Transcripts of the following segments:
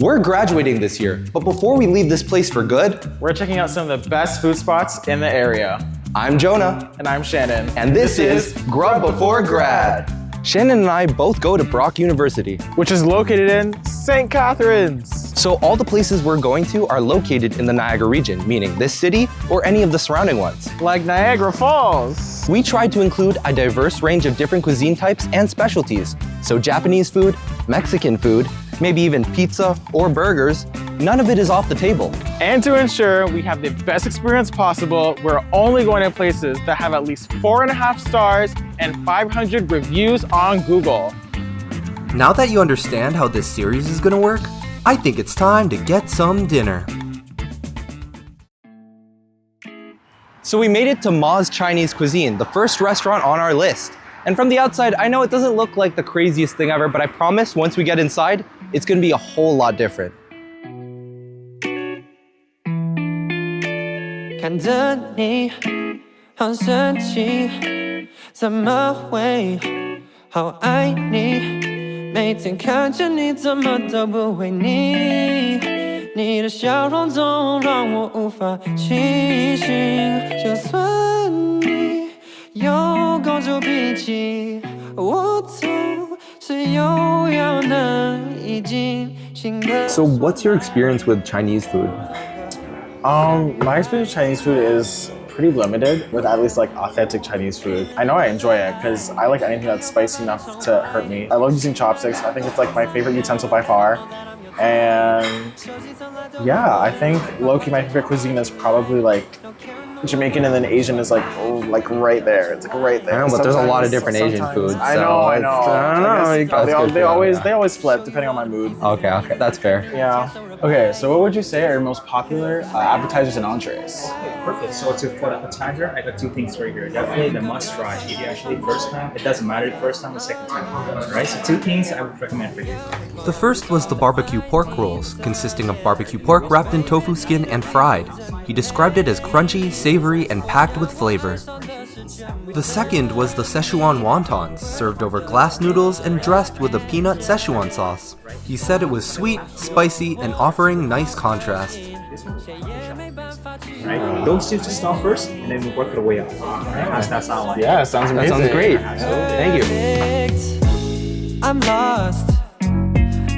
We're graduating this year, but before we leave this place for good, we're checking out some of the best food spots in the area. I'm Jonah. And I'm Shannon. And this is Grub Before Grad. Shannon and I both go to Brock University, which is located in St. Catharines. So all the places we're going to are located in the Niagara region, meaning this city or any of the surrounding ones. Like Niagara Falls. We tried to include a diverse range of different cuisine types and specialties. So Japanese food, Mexican food, maybe even pizza or burgers, none of it is off the table. And to ensure we have the best experience possible, we're only going to places that have at least 4.5 stars and 500 reviews on Google. Now that you understand how this series is gonna work, I think it's time to get some dinner. So we made it to Ma's Chinese Cuisine, the first restaurant on our list. And from the outside, I know it doesn't look like the craziest thing ever, but I promise once we get inside, it's gonna be a whole lot different. 看着你好神奇，怎么会好爱你？每天看着你怎么都不会腻，你的笑容总让我无法清醒。就算你有公主脾气，我总是有要难以进行的。 So what's your experience with Chinese food? My experience with Chinese food is pretty limited with at least like authentic Chinese food. I know I enjoy it because I like anything that's spicy enough to hurt me. I love using chopsticks. I think it's like my favorite utensil by far. And yeah, I think low-key my favorite cuisine is probably like Jamaican, and then Asian is like right there. It's like right there. I know, but there's a lot of different Asian foods. I know. I don't know. They always flip depending on my mood. Okay, that's fair. Yeah. Okay, so what would you say are your most popular appetizers and entrees? Okay, perfect. So for the appetizer, I got two things right here. Definitely the must try. If you actually first time, it doesn't matter the first time or second time. Alright, so two things I would recommend for you. The first was the barbecue pork rolls, consisting of barbecue pork wrapped in tofu skin and fried. He described it as crunchy, savory, and packed with flavor. The second was the Szechuan wontons, served over glass noodles and dressed with a peanut Szechuan sauce. He said it was sweet, spicy, and offering nice contrast. Right, those two to start first, and then we work our way up. Alright, how's that sound like? Yeah, sounds amazing. That sounds great. Thank you. I'm lost,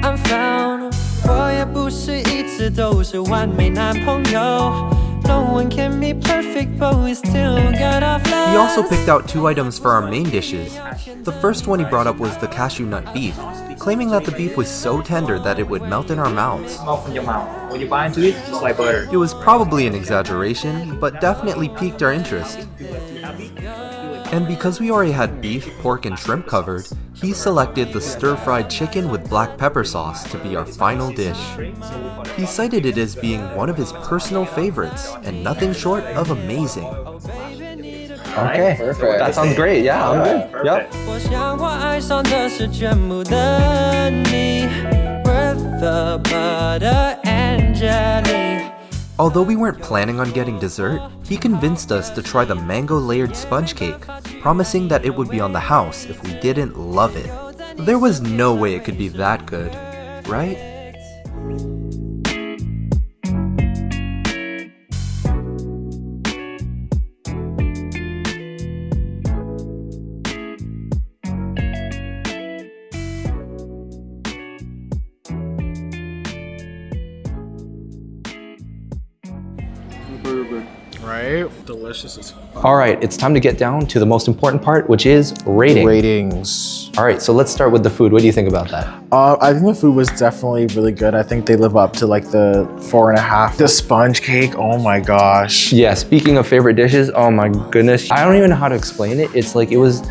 I'm found. 我也不是一直都是完美男朋友。No one can be perfect, but we still got our flaws. He also picked out two items for our main dishes. The first one he brought up was the cashew nut beef, claiming that the beef was so tender that it would melt in our mouths. Melt from your mouth. When you bite into it, it's like butter. It was probably an exaggeration, but definitely piqued our interest. And because we already had beef, pork, and shrimp covered, he selected the stir-fried chicken with black pepper sauce to be our final dish. He cited it as being one of his personal favorites, and nothing short of amazing. Okay, perfect. That sounds great. Yeah, I'm good. Yep. 我想我爱上的是全部的你 With the butter and jelly. Although we weren't planning on getting dessert, he convinced us to try the mango-layered sponge cake, promising that it would be on the house if we didn't love it. There was no way it could be that good, right? Right? Delicious as fuck. All right, it's time to get down to the most important part, which is rating. Ratings. All right, so let's start with the food. What do you think about that? I think the food was definitely really good. I think they live up to like the 4.5. The sponge cake, oh my gosh. Yeah, speaking of favorite dishes, oh my goodness. I don't even know how to explain it. It's like it was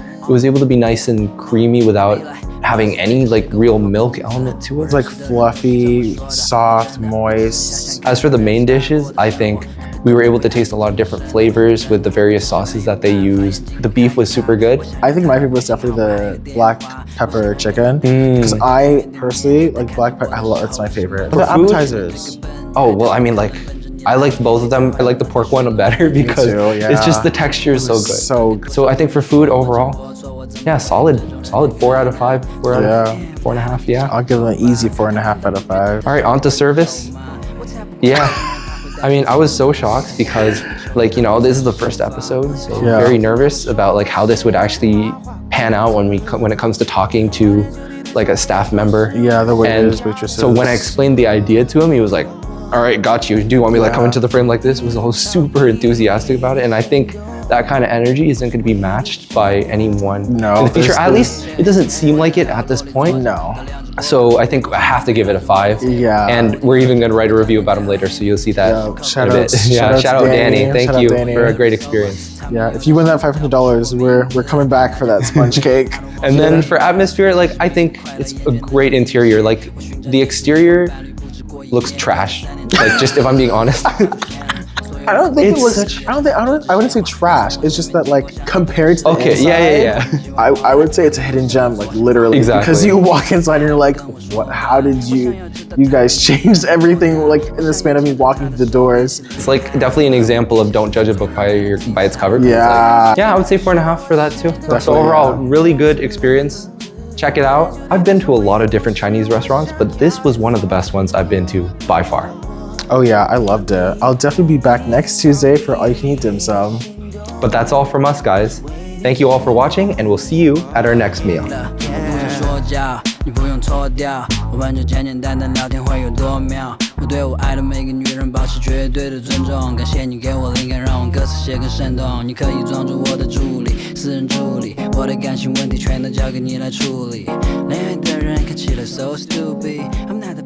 able to be nice and creamy without having any like real milk element to it. It's like fluffy, soft, moist. As for the main dishes, I think we were able to taste a lot of different flavors with the various sauces that they used. The beef was super good. I think my favorite was definitely the black pepper chicken. Because I personally like black pepper. It's my favorite. The appetizers. Oh, well, I mean, like, I liked both of them. I like the pork one better because too, yeah. it's just the texture is so good. So I think for food overall, Yeah, solid 4 out of 5, 4 out of 4.5, yeah. I'll give it an easy 4.5 out of 5. All right, on to service. Yeah, I mean, I was so shocked because, like, you know, this is the first episode, so I'm very nervous about like how this would actually pan out when it comes to talking to like a staff member. Yeah, the waiters, waitresses. So when I explained the idea to him, he was like, "All right, got you. Do you want me to like come into the frame like this?" He was all super enthusiastic about it, and I think that kind of energy isn't going to be matched by anyone in the future. At least it doesn't seem like it at this point. No. So I think I have to give it a 5. Yeah. And we're even going to write a review about him later, so you'll see that. Shout in a bit. Shout out Danny. Thank you for a great experience. Yeah, if you win that $500, we're coming back for that sponge cake. And then for atmosphere, like I think it's a great interior. Like the exterior looks trash. Like just if I'm being honest. I don't think I wouldn't say trash. It's just that like compared to the inside, yeah. I would say it's a hidden gem, like literally. Exactly. Because you walk inside and you're like, what? How did you guys changed everything like in the span of me walking through the doors? It's like definitely an example of don't judge a book by its cover. Yeah. Like, yeah, I would say 4.5 for that too. So overall, really good experience. Check it out. I've been to a lot of different Chinese restaurants, but this was one of the best ones I've been to by far. Oh yeah, I loved it. I'll definitely be back next Tuesday for all you can eat dim sum. But that's all from us, guys. Thank you all for watching, and we'll see you at our next meal. 你不用脱掉，我玩着简简单单聊天会有多妙。我对我爱的每个女人保持绝对的尊重，感谢你给我灵感，让我歌词写更生动。你可以装作我的助理，私人助理，我的感情问题全都交给你来处理。恋爱的人看起来 so stupid，I'm not